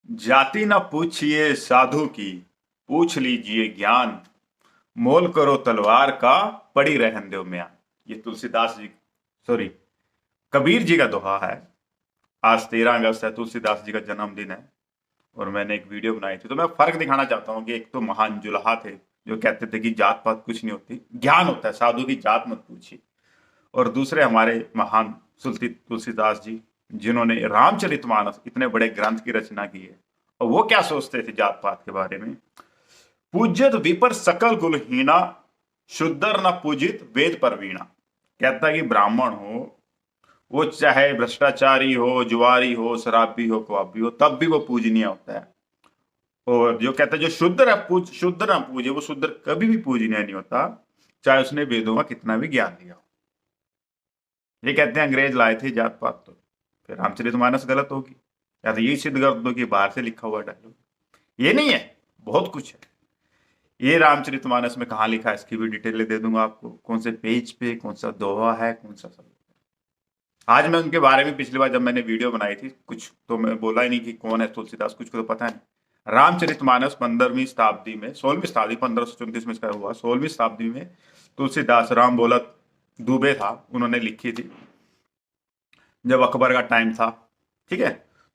जाति न पूछिए साधु की, पूछ लीजिए ज्ञान। मोल करो तलवार का, पड़ी रहन दो म्यान। ये तुलसीदास जी, सॉरी, कबीर जी का दोहा है। आज 13 अगस्त है, तुलसीदास जी का जन्मदिन है। और मैंने एक वीडियो बनाई थी, तो मैं फर्क दिखाना चाहता हूँ कि एक तो महान जुलाहा थे जो कहते थे कि जात पात कुछ नहीं होती, ज्ञान होता है, साधु की जात मत पूछिए। और दूसरे हमारे महान तुलसीदास जी, जिन्होंने रामचरितमानस इतने बड़े ग्रंथ की रचना की है। और वो क्या सोचते थे जात पात के बारे में? पूज्यत विपर सकल कुलहीना, शुद्धर न पूजित वेद परवीणा। कहता है कि ब्राह्मण हो, वो चाहे भ्रष्टाचारी हो, जुआरी हो, शराबी हो, कबाबी हो, तब भी वो पूजनीय होता है। और जो कहता है जो शुद्ध ना पूजे, वो शुद्ध कभी भी पूजनीय नहीं होता, चाहे उसने वेदों का कितना भी ज्ञान लिया हो। ये कहते हैं अंग्रेज लाए थे जात पात, तो फिर रामचरितमानस गलत होगी, या तो यही सिद्ध कर दो कि बाहर से लिखा हुआ डायलॉग। ये नहीं है, बहुत कुछ है। ये रामचरितमानस में कहाँ लिखा है, इसकी भी डिटेल दे दूंगा आपको, कौन से पेज पे कौन सा दोहा है, कौन सा सब। आज मैं उनके बारे में पिछली बार जब मैंने वीडियो बनाई थी, कुछ तो मैं बोला ही नहीं कि कौन है तुलसीदास, कुछ को तो पता नहीं। रामचरितमानस 15वीं शताब्दी में, 16वीं शताब्दी, 1534 में इसका हुआ, 16वीं शताब्दी में तुलसीदास, राम बोलत दुबे था, उन्होंने लिखी थी जब अकबर का टाइम था। ठीक है,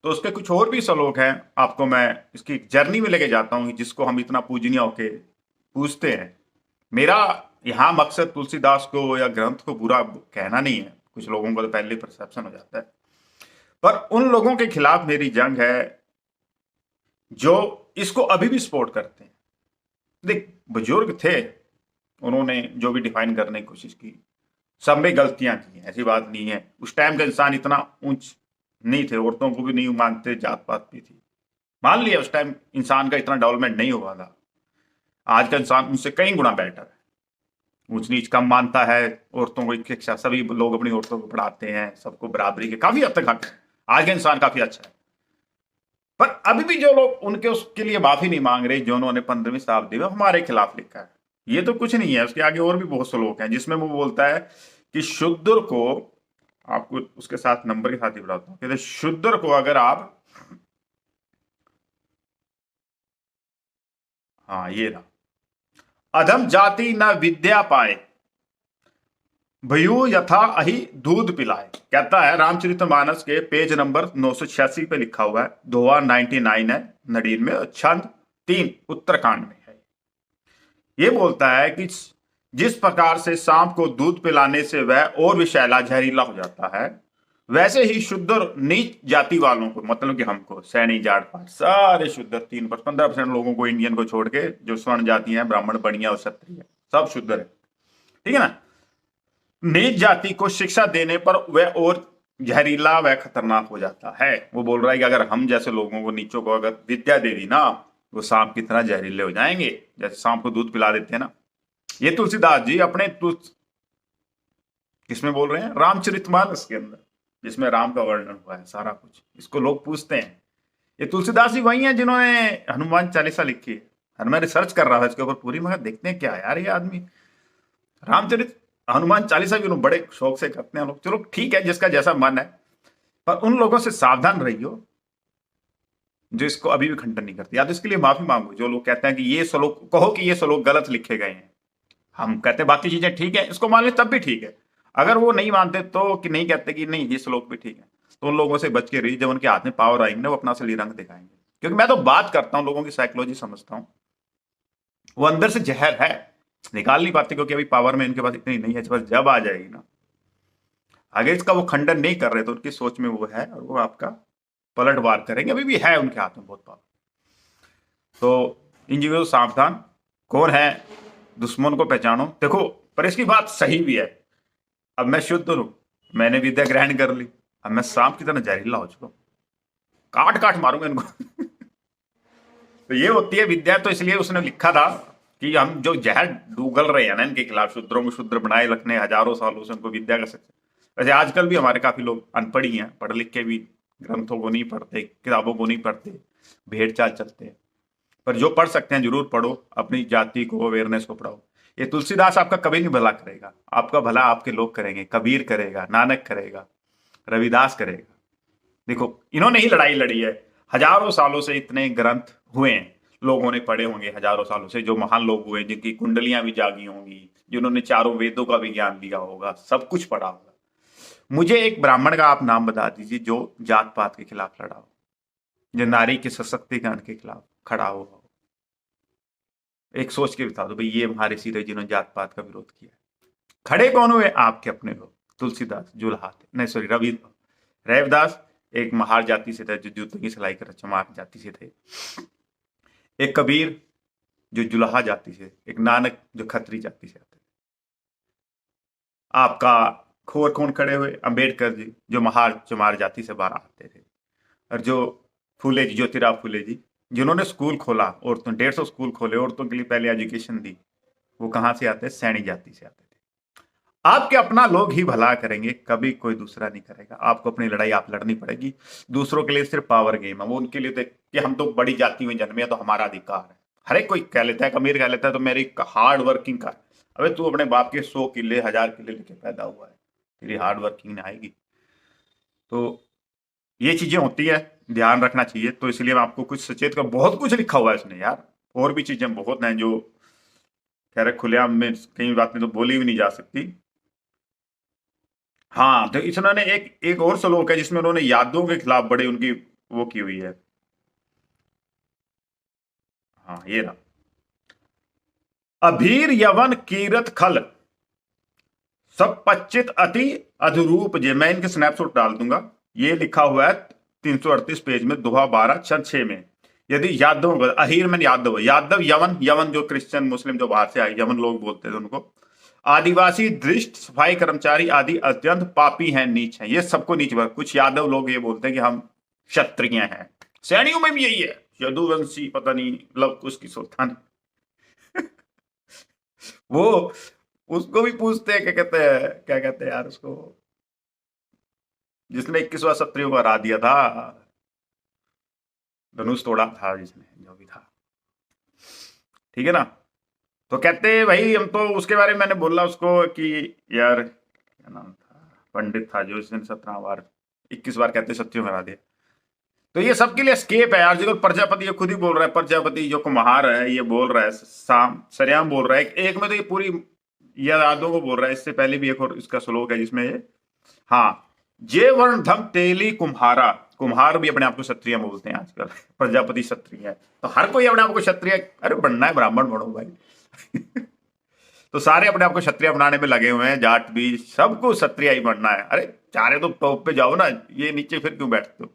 तो उसके कुछ और भी श्लोक हैं, आपको मैं इसकी जर्नी में लेके जाता हूँ जिसको हम इतना पूजनीय होके पूछते हैं। मेरा यहाँ मकसद तुलसीदास को या ग्रंथ को बुरा कहना नहीं है, कुछ लोगों को तो पहले परसेप्शन हो जाता है, पर उन लोगों के खिलाफ मेरी जंग है जो इसको अभी भी सपोर्ट करते हैं। देख, बुजुर्ग थे, उन्होंने जो भी डिफाइन करने की कोशिश की, सब में गलतियां की, ऐसी बात नहीं है। उस टाइम का इंसान इतना ऊंच नहीं थे, औरतों को भी नहीं मानते, जात पात भी थी, मान लिया उस टाइम इंसान का इतना डेवलपमेंट नहीं हुआ था। आज का इंसान उनसे कई गुना बेटर है, ऊंच नीच कम मानता है, औरतों को शिक्षा, सभी लोग अपनी औरतों को पढ़ाते हैं, सबको बराबरी के काफी हद तक हक है। आज का इंसान काफी अच्छा है। पर अभी भी जो लोग उनके उसके लिए माफी नहीं मांग रहे, जो उन्होंने 15वीं शताब्दी में हमारे खिलाफ लिखा है, ये तो कुछ नहीं है। उसके आगे और भी बहुत से लोग हैं जिसमें वो बोलता है कि शुद्र को, आपको उसके साथ नंबर के साथ ही बताता हूँ, कहते शुद्र को अगर आप, हाँ ये रहा, अधम जाति न विद्या पाए, भयू यथा अहि दूध पिलाए। कहता है रामचरितमानस के पेज नंबर 986 पे लिखा हुआ है, दोहा 99 है, नडीन में, छंद 3 उत्तरकांड में है। ये बोलता है कि जिस प्रकार से सांप को दूध पिलाने से वह और विषैला जहरीला हो जाता है, वैसे ही शुद्ध और नीच जाति वालों को, मतलब कि हमको, सैनी जाट पाट सारे शुद्ध, 3-15% लोगों को, इंडियन को छोड़ के, जो स्वर्ण जाति है, ब्राह्मण, बनिया और क्षत्रिय, सब शुद्ध है। ठीक है ना? नीच जाति को शिक्षा देने पर वह और जहरीला व खतरनाक हो जाता है। वो बोल रहा है कि अगर हम जैसे लोगों को, नीचों को अगर विद्या दे दी ना, वो सांप की तरह जहरीले हो जाएंगे, जैसे सांप को दूध पिला देते हैं ना। ये तुलसीदास जी अपने किसमें बोल रहे हैं? रामचरितमानस के अंदर, जिसमें राम का वर्णन हुआ है सारा कुछ। इसको लोग पूछते हैं, ये तुलसीदास जी वही हैं जिन्होंने हनुमान चालीसा लिखी है। और मैं रिसर्च कर रहा था इसके ऊपर पूरी, मगर देखते हैं क्या है यार, ये आदमी रामचरित हनुमान चालीसा भी लोग बड़े शौक से करते हैं लोग। चलो ठीक है, जिसका जैसा मन है, पर उन लोगों से सावधान रहियो जो इसको अभी भी खंडन नहीं करते। या तो इसके लिए माफी मांगो जो लोग कहते हैं कि ये श्लोक, कहो कि ये श्लोक गलत लिखे गए हैं। हम कहते हैं बाकी चीजें ठीक है, इसको मान ले तब भी ठीक है। अगर वो नहीं मानते तो, कि नहीं कहते कि नहीं ये श्लोक भी ठीक है, तो उन लोगों से बच के रहिए। जब उनके हाथ में पावर आएंगे ना, वो अपना असली रंग दिखाएंगे। क्योंकि मैं तो बात करता हूं, लोगों की साइकोलॉजी समझता हूं, वो अंदर से जहर है, निकाल नहीं पाते, क्योंकि अभी पावर में इनके पास इतनी नहीं है। बस जब आ जाएगी ना, आगे इसका वो खंडन नहीं कर रहे, तो उनकी सोच में वो है, और वो आपका पलटवार करेंगे। अभी भी है उनके हाथ में बहुत पावर। तो इन चीजों से सावधान, कौन है दुश्मन को पहचानो। देखो, पर इसकी बात सही भी है। अब मैं शुद्ध हूं, मैंने विद्या ग्रहण कर ली, अब मैं सांप की तरह जहरीला हो चुका हूं, काट काट मारूंगा इनको। तो ये होती है विद्या। तो इसलिए उसने लिखा था कि हम जो जहर उगल रहे हैं ना इनके खिलाफ, शूद्रों को शूद्र बनाए रखने हजारों सालों से, उनको विद्या का सक्सेस। वैसे आजकल भी हमारे काफी लोग अनपढ़ ही हैं, पढ़ लिख के भी ग्रंथों को नहीं पढ़ते, किताबों को नहीं पढ़ते, भेड़ चाल चलते हैं। पर जो पढ़ सकते हैं जरूर पढ़ो, अपनी जाति को, अवेयरनेस को पढ़ाओ। ये तुलसीदास आपका कभी नहीं भला करेगा, आपका भला आपके लोग करेंगे। कबीर करेगा, नानक करेगा, रविदास करेगा। देखो, इन्होंने ही लड़ाई लड़ी है। हजारों सालों से इतने ग्रंथ हुए हैं, लोगों ने पढ़े होंगे हजारों सालों से, जो महान लोग हुए जिनकी कुंडलियां भी जागी होंगी, जिन्होंने चारों वेदों का भी ज्ञान लिया होगा, सब कुछ पढ़ा होगा। मुझे एक ब्राह्मण का आप नाम बता दीजिए जो जात पात के खिलाफ लड़ा हो, जो नारी के सशक्तिकरण के खिलाफ खड़ा हो। एक सोच के बता दो भाई, ये हमारे सीधे जिन्होंने जात पात का विरोध किया। खड़े कौन हुए? आपके अपने लोग, तुलसीदास, जुल्हा, नहीं सॉरी, रवि, रैवदास एक महार जाति से थे, जो जूतों की सिलाई कर चमार जाति से थे। एक कबीर जो जुलाहा जाति से, एक नानक जो खत्री जाति से आते थे। आपका खोर कौन खड़े हुए? अंबेडकर जी, जो महार चमार जाति से बाहर आते थे। और जो फूले जी, ज्योतिराव फूले जी, जिन्होंने स्कूल खोला, औरतों 150 स्कूल खोले औरतों के लिए, पहले एजुकेशन दी, वो कहां से आते? सैनी जाति से आते थे। आपके अपना लोग ही भला करेंगे, कभी कोई दूसरा नहीं करेगा। आपको अपनी लड़ाई आप लड़नी पड़ेगी। दूसरों के लिए सिर्फ पावर गेम है, वो उनके लिए कि हम तो बड़ी जाति में जन्मे तो हमारा अधिकार है। हर एक कोई कह लेता है, अमीर कह लेता है तो मेरी हार्ड वर्किंग का। अबे तू अपने बाप के 100 किले 1000 किले लेके पैदा हुआ है, तेरी हार्ड वर्किंग नहीं आएगी। तो ये चीजें होती है, ध्यान रखना चाहिए। तो इसलिए मैं आपको कुछ सचेत कर, बहुत कुछ लिखा हुआ है इसने यार, और भी चीजें बहुत हैं जो कह रहे खुलेआम में कई बातें तो बोली भी नहीं जा सकती। हाँ, तो इन्होंने एक एक और श्लोक है जिसमें उन्होंने यादवों के खिलाफ बड़े उनकी वो की हुई है। हाँ, ये रहा, अभीर यवन कीरत खल सब पच्चित अति अधरूप जे। मैं इनके स्नैपशॉट डाल दूंगा, ये लिखा हुआ है 338 पेज में, दोहा 12 छंद 6 में। यदि यादव, अहीर में यादव, यादव यवन, यवन जो क्रिश्चियन मुस्लिम जो बाहर से आए यवन लोग बोलते थे उनको, आदिवासी, दृष्ट, सफाई कर्मचारी आदि अत्यंत पापी हैं, नीच हैं। ये सबको नीच वर्ग। कुछ यादव लोग ये बोलते हैं कि हम क्षत्रिय हैं, सैनियों में भी यही है, यदुवंशी पता नहीं लव कुश की सुल्तान वो उसको भी पूछते हैं, क्या कहते हैं, क्या कहते हैं यार उसको, जिसने 21वां क्षत्रियों को हरा दिया था, धनुष तोड़ा था जिसने, जो भी था, ठीक है ना। तो कहते हैं भाई, हम तो उसके बारे में मैंने बोला उसको कि यार क्या नाम था, पंडित था जो इसने 17 बार 21 बार कहते क्षत्रियों को हरा दिया। तो ये सबके लिए स्केप है यार। जो प्रजापति ये खुद ही बोल रहा है, प्रजापति जो कुम्हार है ये बोल रहा है, साम सरेआम बोल रहा है। एक में तो ये पूरी यादों को बोल रहा है। इससे पहले भी एक और इसका श्लोक है जिसमें ये, हाँ, जे वर्ण धम तेली कुम्हारा, कुम्हार भी अपने आप को क्षत्रिय बोलते हैं आजकल, प्रजापति क्षत्रिय है, तो हर कोई अपने आप को क्षत्रिय, अरे बनना है ब्राह्मण बनो भाई तो सारे अपने आप को क्षत्रिय बनाने में लगे हुए हैं, जाट भी, सबको क्षत्रिय ही बनना है। अरे चारे तो टॉप पे जाओ ना, ये नीचे फिर क्यों बैठते हो?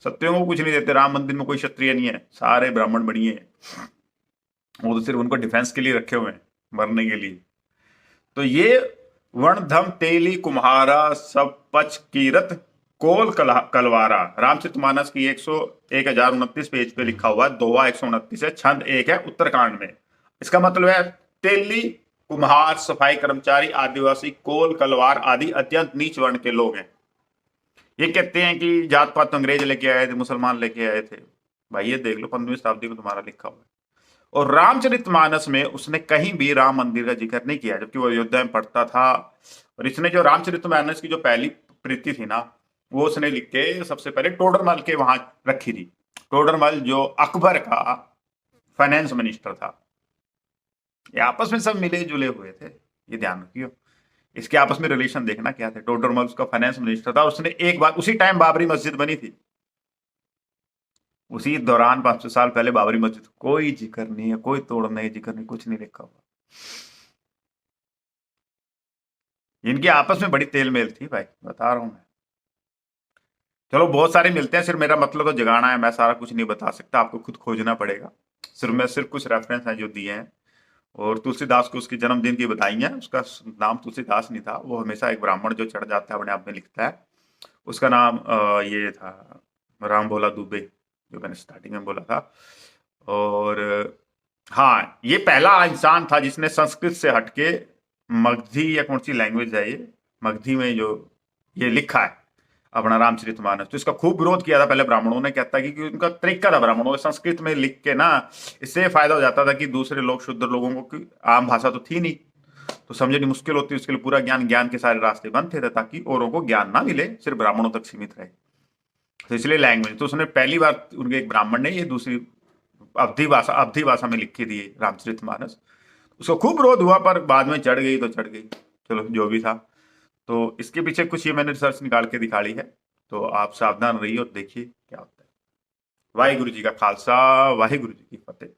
क्षत्रियों को कुछ नहीं देते, राम मंदिर में कोई क्षत्रिय नहीं है, सारे ब्राह्मण बनिए हैं। वो तो सिर्फ उनको डिफेंस के लिए रखे हुए हैं, मरने के लिए। तो ये वर्ण धम तेली कुम्हारा सब पच कीरत कोल कलवारा, रामचरितमानस की 1029 पेज पे लिखा हुआ है, दोहा 129 है, छंद 1 है उत्तरकांड में। इसका मतलब है तेली, कुम्हार, सफाई कर्मचारी, आदिवासी, कोल कलवार आदि अत्यंत नीच वर्ण के लोग हैं। ये कहते हैं कि जात पात तो अंग्रेज लेके आए थे, मुसलमान लेके आए थे। भाई ये देख लो 15वीं शताब्दी में तुम्हारा लिखा हुआ है। और रामचरितमानस में उसने कहीं भी राम मंदिर का जिक्र नहीं किया, जबकि वो अयोध्या में पढ़ता था। और इसने जो रामचरितमानस की जो पहली प्रति थी ना, वो उसने लिख के सबसे पहले टोडरमल के वहां रखी थी। टोडरमल जो अकबर का फाइनेंस मिनिस्टर था। ये आपस में सब मिले जुले हुए थे, ये ध्यान रखियो। इसके आपस में रिलेशन देखना क्या थे। टोडरमल उसका फाइनेंस मिनिस्टर था। उसने एक बार, उसी टाइम बाबरी मस्जिद बनी थी, उसी दौरान 500 साल पहले बाबरी मस्जिद, कोई जिक्र नहीं है, कोई तोड़ने जिक्र नहीं, कुछ नहीं लिखा हुआ। इनकी आपस में बड़ी तेलमेल थी भाई, बता रहा हूं मैं। चलो बहुत सारे मिलते हैं, सिर्फ मेरा मतलब तो जगाना है, मैं सारा कुछ नहीं बता सकता, आपको खुद खोजना पड़ेगा। सिर्फ कुछ रेफरेंस हैं जो दिए हैं। और तुलसीदास को उसके जन्मदिन की बधाई है। उसका नाम तुलसीदास नहीं था, वो हमेशा एक ब्राह्मण जो चढ़ जाता है अपने आप में लिखता है, उसका नाम ये था राम भोला दुबे, जो मैंने स्टार्टिंग में बोला था। और हाँ, ये पहला इंसान था जिसने संस्कृत से हटके मगधी या कौन सी लैंग्वेज है ये, मगधी में जो ये लिखा है अपना रामचरितमानस। तो इसका खूब विरोध किया था पहले ब्राह्मणों ने, कहता है कि उनका तरीका था ब्राह्मणों का संस्कृत में लिख के ना, इससे फायदा हो जाता था कि दूसरे लोग, शुद्ध लोगों को, की आम भाषा तो थी नहीं, तो समझनी मुश्किल होती, उसके लिए पूरा ज्ञान के सारे रास्ते बंद थे ताकि औरों को ज्ञान ना मिले, सिर्फ ब्राह्मणों तक सीमित रहे। तो इसलिए लैंग्वेज, तो उसने पहली बार उनके एक ब्राह्मण ने ये दूसरी अवधी भाषा में लिखी थी रामचरितमानस। उसको खूब क्रोध हुआ, पर बाद में चढ़ गई तो चढ़ गई, चलो जो भी था। तो इसके पीछे कुछ ये मैंने रिसर्च निकाल के दिखाई है, तो आप सावधान रहिए और देखिए क्या होता है। वाहिगुरु जी का खालसा, वाहिगुरु जी की फतेह।